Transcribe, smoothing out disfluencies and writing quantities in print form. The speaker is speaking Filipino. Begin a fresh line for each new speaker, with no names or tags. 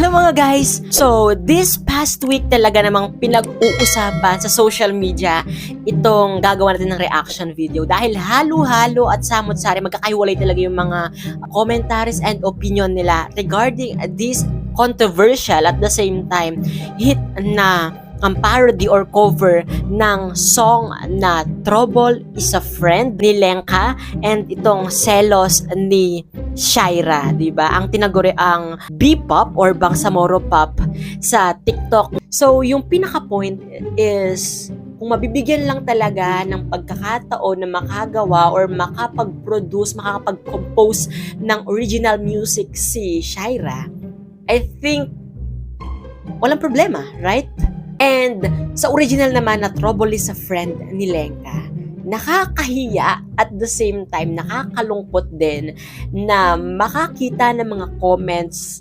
Hello mga guys! So, this past week talaga namang pinag-uusapan sa social media itong gagawa natin ng reaction video dahil halo-halo at samot-sari magkakahiwalay talaga yung mga commentaries and opinion nila regarding this controversial at the same time hit na ang parody or cover ng song na Trouble is a Friend ni Lenka and itong Selos ni Shaira, 'di ba? Ang tinaguri ang B-pop or Bangsamoro pop sa TikTok. So, yung pinaka-point is kung mabibigyan lang talaga ng pagkakataon na makagawa or makapag-produce, makakapag-compose ng original music si Shaira, I think walang problema, right? And sa original naman na Trouble is a Friend ni Lenka, nakakahiya at the same time nakakalungkot din na makakita ng mga comments